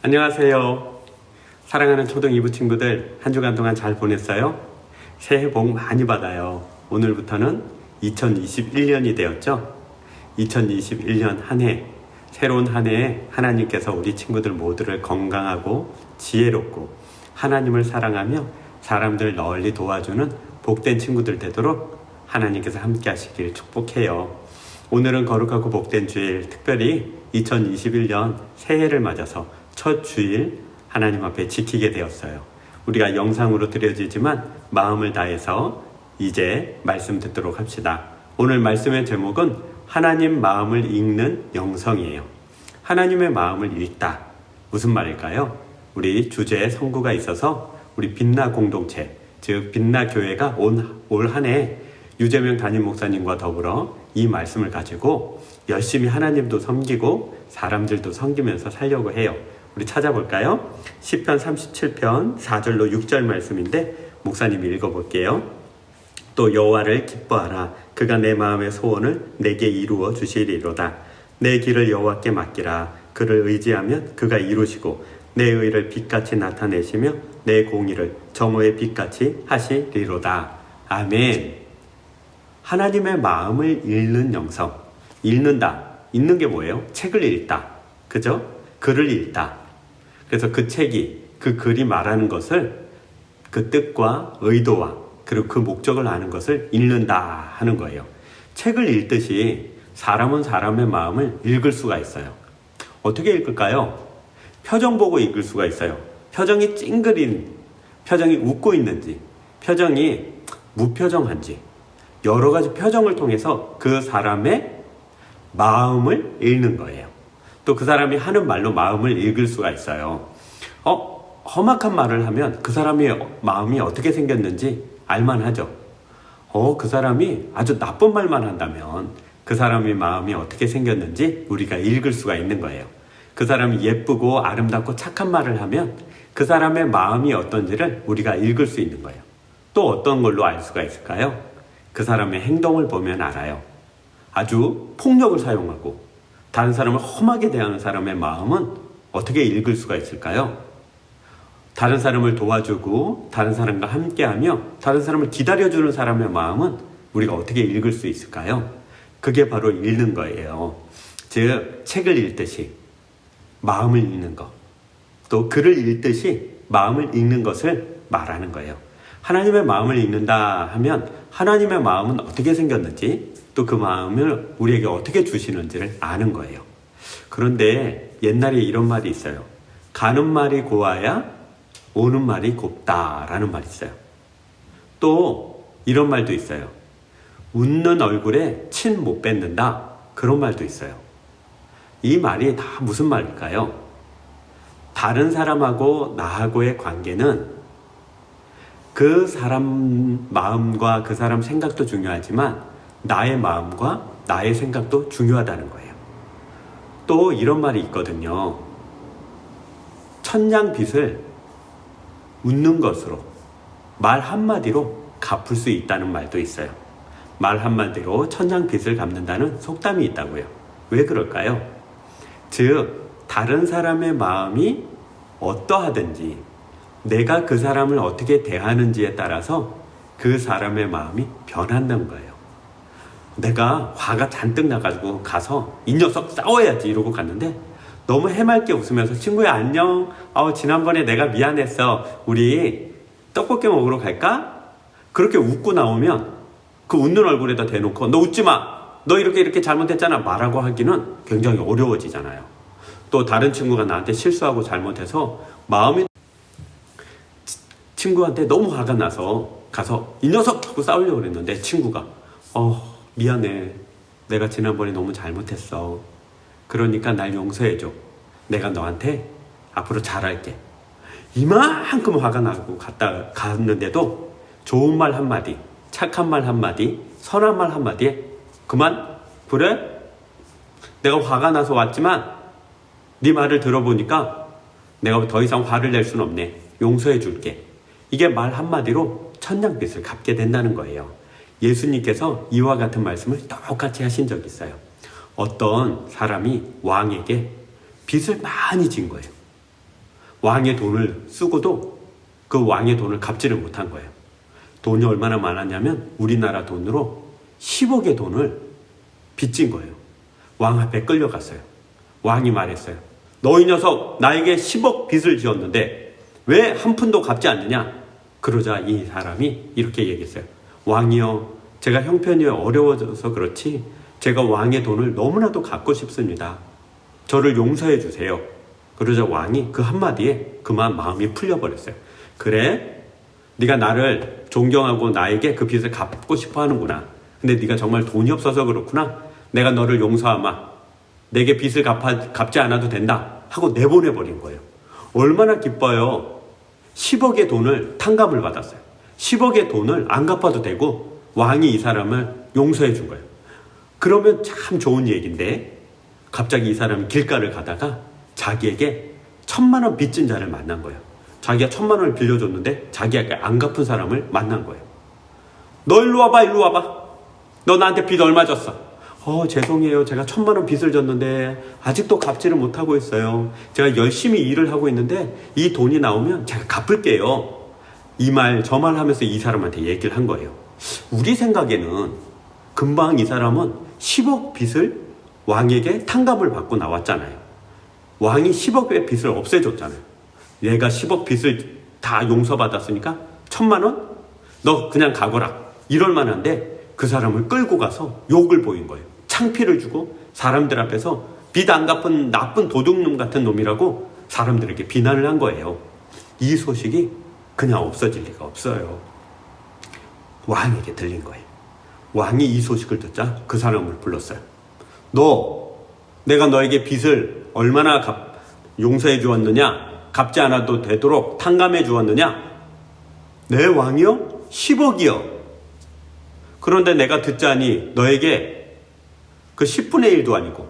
안녕하세요. 사랑하는 초등 2부 친구들, 한 주간 동안 잘 보냈어요? 새해 복 많이 받아요. 오늘부터는 2021년이 되었죠? 2021년 한 해, 새로운 한 해에 하나님께서 우리 친구들 모두를 건강하고 지혜롭고 하나님을 사랑하며 사람들 널리 도와주는 복된 친구들 되도록 하나님께서 함께 하시길 축복해요. 오늘은 거룩하고 복된 주일, 특별히 2021년 새해를 맞아서 첫 주일 하나님 앞에 지키게 되었어요. 우리가 영상으로 드려지지만 마음을 다해서 이제 말씀 듣도록 합시다. 오늘 말씀의 제목은 하나님 마음을 읽는 영성이에요. 하나님의 마음을 읽다. 무슨 말일까요? 우리 주제에 성구가 있어서 우리 빛나 공동체, 즉 빛나 교회가 올 한 해 유재명 담임 목사님과 더불어 이 말씀을 가지고 열심히 하나님도 섬기고 사람들도 섬기면서 살려고 해요. 우리 찾아볼까요? 시편 37편 4절로 6절 말씀인데 목사님이 읽어볼게요. 또 여호와를 기뻐하라. 그가 내 마음의 소원을 내게 이루어 주시리로다. 내 길을 여호와께 맡기라. 그를 의지하면 그가 이루시고 내 의를 빛같이 나타내시며 내 공의를 정오의 빛같이 하시리로다. 아멘. 하나님의 마음을 읽는 영성. 읽는다. 읽는 게 뭐예요? 책을 읽다. 그죠? 글을 읽다. 그래서 그 책이, 그 글이 말하는 것을 그 뜻과 의도와 그리고 그 목적을 아는 것을 읽는다 하는 거예요. 책을 읽듯이 사람은 사람의 마음을 읽을 수가 있어요. 어떻게 읽을까요? 표정 보고 읽을 수가 있어요. 표정이 찡그린, 표정이 웃고 있는지, 표정이 무표정한지, 여러 가지 표정을 통해서 그 사람의 마음을 읽는 거예요. 또 그 사람이 하는 말로 마음을 읽을 수가 있어요. 험악한 말을 하면 그 사람의 마음이 어떻게 생겼는지 알만하죠. 그 사람이 아주 나쁜 말만 한다면 그 사람의 마음이 어떻게 생겼는지 우리가 읽을 수가 있는 거예요. 그 사람이 예쁘고 아름답고 착한 말을 하면 그 사람의 마음이 어떤지를 우리가 읽을 수 있는 거예요. 또 어떤 걸로 알 수가 있을까요? 그 사람의 행동을 보면 알아요. 아주 폭력을 사용하고 다른 사람을 험하게 대하는 사람의 마음은 어떻게 읽을 수가 있을까요? 다른 사람을 도와주고 다른 사람과 함께하며 다른 사람을 기다려주는 사람의 마음은 우리가 어떻게 읽을 수 있을까요? 그게 바로 읽는 거예요. 즉 책을 읽듯이 마음을 읽는 것, 또 글을 읽듯이 마음을 읽는 것을 말하는 거예요. 하나님의 마음을 읽는다 하면 하나님의 마음은 어떻게 생겼는지 또 그 마음을 우리에게 어떻게 주시는지를 아는 거예요. 그런데 옛날에 이런 말이 있어요. 가는 말이 고와야 오는 말이 곱다라는 말이 있어요. 또 이런 말도 있어요. 웃는 얼굴에 침 못 뱉는다. 그런 말도 있어요. 이 말이 다 무슨 말일까요? 다른 사람하고 나하고의 관계는 그 사람 마음과 그 사람 생각도 중요하지만 나의 마음과 나의 생각도 중요하다는 거예요. 또 이런 말이 있거든요. 천냥빚을 웃는 것으로, 말 한마디로 갚을 수 있다는 말도 있어요. 말 한마디로 천냥빚을 갚는다는 속담이 있다고요. 왜 그럴까요? 즉 다른 사람의 마음이 어떠하든지 내가 그 사람을 어떻게 대하는지에 따라서 그 사람의 마음이 변한다는 거예요. 내가 화가 잔뜩 나가지고 가서 이 녀석 싸워야지 이러고 갔는데 너무 해맑게 웃으면서 친구야 안녕, 지난번에 내가 미안했어, 우리 떡볶이 먹으러 갈까? 그렇게 웃고 나오면 그 웃는 얼굴에다 대놓고 너 웃지 마, 너 이렇게 잘못했잖아 말하고 하기는 굉장히 어려워지잖아요. 또 다른 친구가 나한테 실수하고 잘못해서 마음이 친구한테 너무 화가 나서 가서 이 녀석 하고 싸우려고 그랬는데 친구가 미안해, 내가 지난번에 너무 잘못했어, 그러니까 날 용서해줘, 내가 너한테 앞으로 잘할게, 이만큼 화가 나고 갔는데도 좋은 말 한마디, 착한 말 한마디, 선한 말 한마디에 그만, 그래? 내가 화가 나서 왔지만 네 말을 들어보니까 내가 더 이상 화를 낼 순 없네, 용서해 줄게. 이게 말 한마디로 천냥빚을 갚게 된다는 거예요. 예수님께서 이와 같은 말씀을 똑같이 하신 적이 있어요. 어떤 사람이 왕에게 빚을 많이 진 거예요. 왕의 돈을 쓰고도 그 왕의 돈을 갚지를 못한 거예요. 돈이 얼마나 많았냐면 우리나라 돈으로 10억의 돈을 빚진 거예요. 왕 앞에 끌려갔어요. 왕이 말했어요. 너 이 녀석 나에게 10억 빚을 지었는데 왜 한 푼도 갚지 않느냐? 그러자 이 사람이 이렇게 얘기했어요. 왕이여, 제가 형편이 어려워져서 그렇지 제가 왕의 돈을 너무나도 갚고 싶습니다. 저를 용서해 주세요. 그러자 왕이 그 한마디에 그만 마음이 풀려버렸어요. 그래? 네가 나를 존경하고 나에게 그 빚을 갚고 싶어 하는구나. 근데 네가 정말 돈이 없어서 그렇구나. 내가 너를 용서하마. 내게 빚을 갚지 않아도 된다 하고 내보내버린 거예요. 얼마나 기뻐요. 10억의 돈을 탕감을 받았어요. 10억의 돈을 안 갚아도 되고 왕이 이 사람을 용서해 준 거예요. 그러면 참 좋은 얘기인데 갑자기 이 사람이 길가를 가다가 자기에게 1,000만 원 빚진 자를 만난 거예요. 자기가 1,000만 원을 빌려줬는데 자기가 안 갚은 사람을 만난 거예요. 너 일로 와봐, 일로 와봐. 너 나한테 빚 얼마 졌어? 죄송해요. 제가 1,000만 원 빚을 졌는데 아직도 갚지를 못하고 있어요. 제가 열심히 일을 하고 있는데 이 돈이 나오면 제가 갚을게요. 이 말 저 말 하면서 이 사람한테 얘기를 한 거예요. 우리 생각에는 금방 이 사람은 10억 빚을 왕에게 탕감을 받고 나왔잖아요. 왕이 10억의 빚을 없애줬잖아요. 얘가 10억 빚을 다 용서받았으니까 1,000만 원? 너 그냥 가거라. 이럴 만한데 그 사람을 끌고 가서 욕을 보인 거예요. 창피를 주고 사람들 앞에서 빚 안 갚은 나쁜 도둑놈 같은 놈이라고 사람들에게 비난을 한 거예요. 이 소식이 그냥 없어질 리가 없어요. 왕에게 들린 거예요. 왕이 이 소식을 듣자 그 사람을 불렀어요. 너, 내가 너에게 빚을 얼마나 용서해 주었느냐? 갚지 않아도 되도록 탕감해 주었느냐? 내 왕이요? 10억이요. 그런데 내가 듣자니 너에게 그 10분의 1도 아니고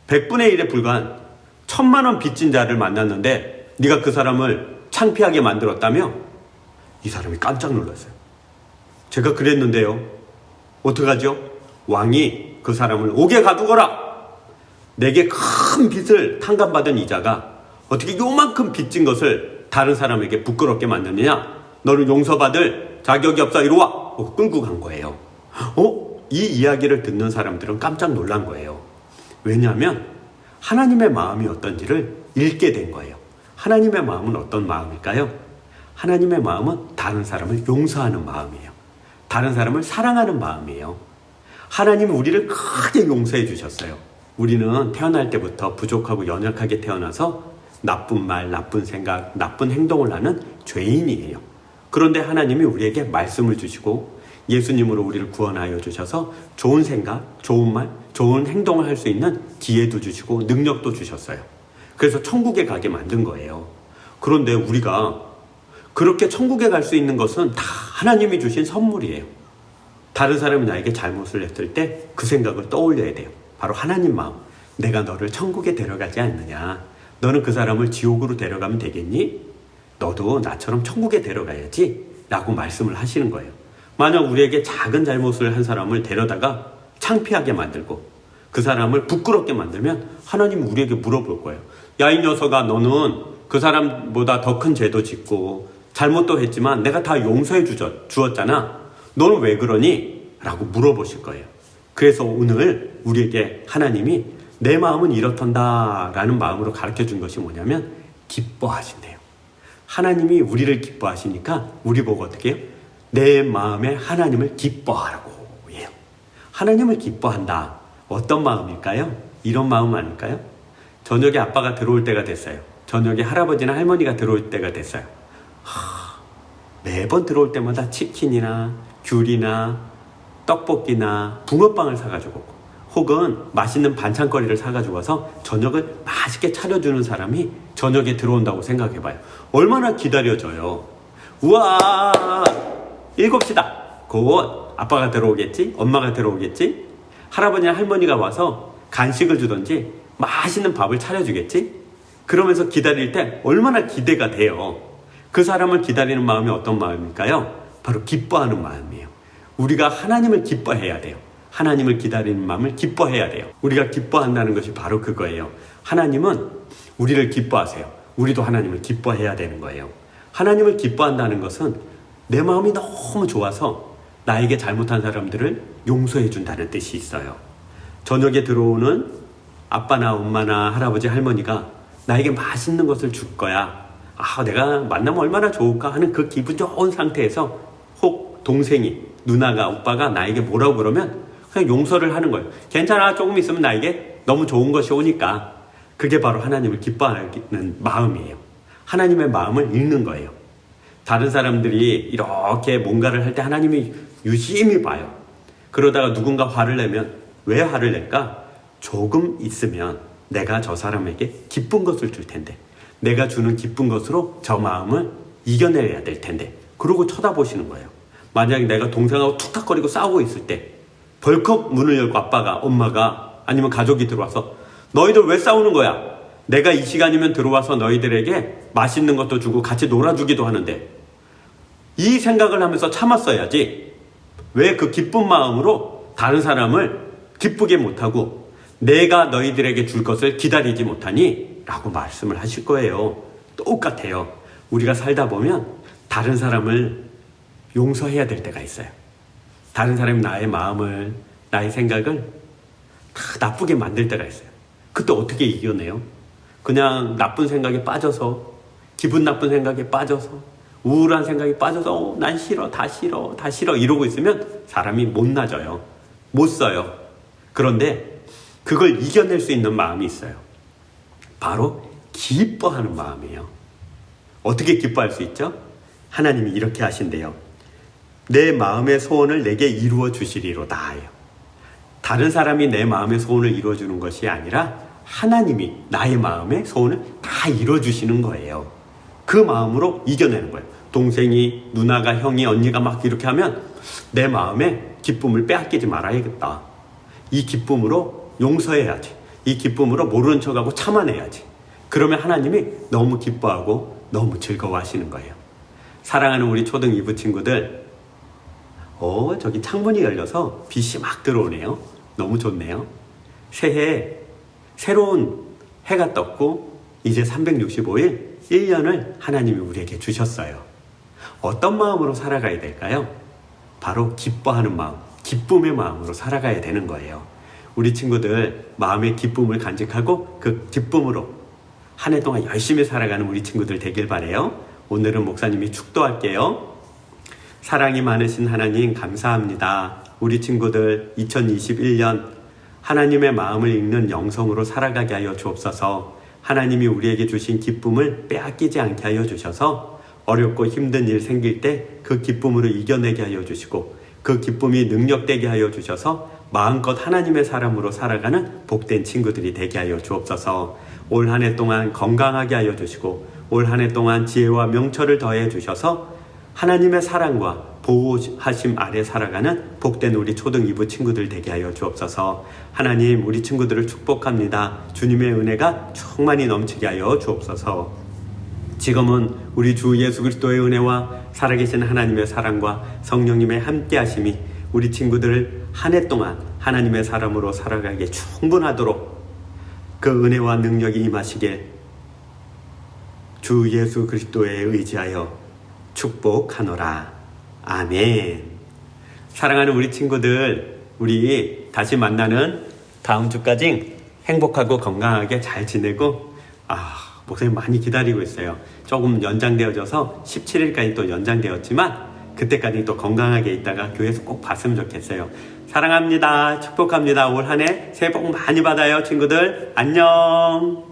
100분의 1에 불과한 1,000만 원 빚진 자를 만났는데 네가 그 사람을 창피하게 만들었다며? 이 사람이 깜짝 놀랐어요. 제가 그랬는데요. 어떡하죠? 왕이 그 사람을 옥에 가두거라. 내게 큰 빚을 탕감받은 이자가 어떻게 요만큼 빚진 것을 다른 사람에게 부끄럽게 만드느냐? 너를 용서받을 자격이 없어. 이리 와. 하고 끌고 간 거예요. 이 이야기를 듣는 사람들은 깜짝 놀란 거예요. 왜냐하면 하나님의 마음이 어떤지를 읽게 된 거예요. 하나님의 마음은 어떤 마음일까요? 하나님의 마음은 다른 사람을 용서하는 마음이에요. 다른 사람을 사랑하는 마음이에요. 하나님이 우리를 크게 용서해 주셨어요. 우리는 태어날 때부터 부족하고 연약하게 태어나서 나쁜 말, 나쁜 생각, 나쁜 행동을 하는 죄인이에요. 그런데 하나님이 우리에게 말씀을 주시고 예수님으로 우리를 구원하여 주셔서 좋은 생각, 좋은 말, 좋은 행동을 할 수 있는 기회도 주시고 능력도 주셨어요. 그래서 천국에 가게 만든 거예요. 그런데 우리가 그렇게 천국에 갈 수 있는 것은 다 하나님이 주신 선물이에요. 다른 사람이 나에게 잘못을 했을 때 그 생각을 떠올려야 돼요. 바로 하나님 마음. 내가 너를 천국에 데려가지 않느냐. 너는 그 사람을 지옥으로 데려가면 되겠니? 너도 나처럼 천국에 데려가야지 라고 말씀을 하시는 거예요. 만약 우리에게 작은 잘못을 한 사람을 데려다가 창피하게 만들고 그 사람을 부끄럽게 만들면 하나님은 우리에게 물어볼 거예요. 야, 이 녀석아, 너는 그 사람보다 더 큰 죄도 짓고 잘못도 했지만 내가 다 용서해 주었잖아. 너는 왜 그러니? 라고 물어보실 거예요. 그래서 오늘 우리에게 하나님이 내 마음은 이렇단다 라는 마음으로 가르쳐 준 것이 뭐냐면 기뻐하신대요. 하나님이 우리를 기뻐하시니까 우리 보고 어떻게 해요? 내 마음에 하나님을 기뻐하라고 해요. 하나님을 기뻐한다. 어떤 마음일까요? 이런 마음 아닐까요? 저녁에 아빠가 들어올 때가 됐어요. 저녁에 할아버지나 할머니가 들어올 때가 됐어요. 매번 들어올 때마다 치킨이나 귤이나 떡볶이나 붕어빵을 사가지고 오고 혹은 맛있는 반찬거리를 사가지고 와서 저녁을 맛있게 차려주는 사람이 저녁에 들어온다고 생각해봐요. 얼마나 기다려져요. 우와, 7시다. 곧 아빠가 들어오겠지? 엄마가 들어오겠지? 할아버지나 할머니가 와서 간식을 주던지 맛있는 밥을 차려주겠지? 그러면서 기다릴 때 얼마나 기대가 돼요. 그 사람을 기다리는 마음이 어떤 마음일까요? 바로 기뻐하는 마음이에요. 우리가 하나님을 기뻐해야 돼요. 하나님을 기다리는 마음을 기뻐해야 돼요. 우리가 기뻐한다는 것이 바로 그거예요. 하나님은 우리를 기뻐하세요. 우리도 하나님을 기뻐해야 되는 거예요. 하나님을 기뻐한다는 것은 내 마음이 너무 좋아서 나에게 잘못한 사람들을 용서해 준다는 뜻이 있어요. 저녁에 들어오는 아빠나 엄마나 할아버지 할머니가 나에게 맛있는 것을 줄 거야. 내가 만나면 얼마나 좋을까 하는 그 기분 좋은 상태에서 혹 동생이, 누나가, 오빠가 나에게 뭐라고 그러면 그냥 용서를 하는 거예요. 괜찮아, 조금 있으면 나에게 너무 좋은 것이 오니까. 그게 바로 하나님을 기뻐하는 마음이에요. 하나님의 마음을 읽는 거예요. 다른 사람들이 이렇게 뭔가를 할 때 하나님이 유심히 봐요. 그러다가 누군가 화를 내면 왜 화를 낼까? 조금 있으면 내가 저 사람에게 기쁜 것을 줄 텐데, 내가 주는 기쁜 것으로 저 마음을 이겨내야 될 텐데, 그러고 쳐다보시는 거예요. 만약에 내가 동생하고 툭탁거리고 싸우고 있을 때 벌컥 문을 열고 아빠가, 엄마가, 아니면 가족이 들어와서 너희들 왜 싸우는 거야? 내가 이 시간이면 들어와서 너희들에게 맛있는 것도 주고 같이 놀아주기도 하는데, 이 생각을 하면서 참았어야지 왜 그 기쁜 마음으로 다른 사람을 기쁘게 못하고 내가 너희들에게 줄 것을 기다리지 못하니? 라고 말씀을 하실 거예요. 똑같아요. 우리가 살다 보면 다른 사람을 용서해야 될 때가 있어요. 다른 사람이 나의 마음을, 나의 생각을 다 나쁘게 만들 때가 있어요. 그때 어떻게 이겨내요? 그냥 나쁜 생각에 빠져서, 기분 나쁜 생각에 빠져서, 우울한 생각에 빠져서 난 싫어, 다 싫어, 다 싫어 이러고 있으면 사람이 못 나져요. 못 써요. 그런데 그걸 이겨낼 수 있는 마음이 있어요. 바로 기뻐하는 마음이에요. 어떻게 기뻐할 수 있죠? 하나님이 이렇게 하신대요. 내 마음의 소원을 내게 이루어 주시리로다. 다른 사람이 내 마음의 소원을 이루어 주는 것이 아니라 하나님이 나의 마음의 소원을 다 이루어 주시는 거예요. 그 마음으로 이겨내는 거예요. 동생이, 누나가, 형이, 언니가 막 이렇게 하면 내 마음에 기쁨을 빼앗기지 말아야겠다. 이 기쁨으로 용서해야지. 이 기쁨으로 모르는 척하고 참아내야지. 그러면 하나님이 너무 기뻐하고 너무 즐거워하시는 거예요. 사랑하는 우리 초등 2부 친구들, 저기 창문이 열려서 빛이 막 들어오네요. 너무 좋네요. 새해 새로운 해가 떴고 이제 365일 1년을 하나님이 우리에게 주셨어요. 어떤 마음으로 살아가야 될까요? 바로 기뻐하는 마음, 기쁨의 마음으로 살아가야 되는 거예요. 우리 친구들 마음의 기쁨을 간직하고 그 기쁨으로 한 해 동안 열심히 살아가는 우리 친구들 되길 바라요. 오늘은 목사님이 축도할게요. 사랑이 많으신 하나님 감사합니다. 우리 친구들 2021년 하나님의 마음을 읽는 영성으로 살아가게 하여 주옵소서. 하나님이 우리에게 주신 기쁨을 빼앗기지 않게 하여 주셔서 어렵고 힘든 일 생길 때 그 기쁨으로 이겨내게 하여 주시고 그 기쁨이 능력되게 하여 주셔서 마음껏 하나님의 사람으로 살아가는 복된 친구들이 되게 하여 주옵소서. 올 한 해 동안 건강하게 하여 주시고 올 한 해 동안 지혜와 명철을 더해 주셔서 하나님의 사랑과 보호하심 아래 살아가는 복된 우리 초등 2부 친구들 되게 하여 주옵소서. 하나님 우리 친구들을 축복합니다. 주님의 은혜가 충만히 넘치게 하여 주옵소서. 지금은 우리 주 예수 그리스도의 은혜와 살아계신 하나님의 사랑과 성령님의 함께하심이 우리 친구들을 한 해 동안 하나님의 사람으로 살아가기에 충분하도록 그 은혜와 능력이 임하시길 주 예수 그리스도에 의지하여 축복하노라. 아멘. 사랑하는 우리 친구들, 우리 다시 만나는 다음 주까지 행복하고 건강하게 잘 지내고 목사님 많이 기다리고 있어요. 조금 연장되어져서 17일까지 또 연장되었지만 그때까지 또 건강하게 있다가 교회에서 꼭 봤으면 좋겠어요. 사랑합니다. 축복합니다. 올 한 해 새해 복 많이 받아요, 친구들. 안녕.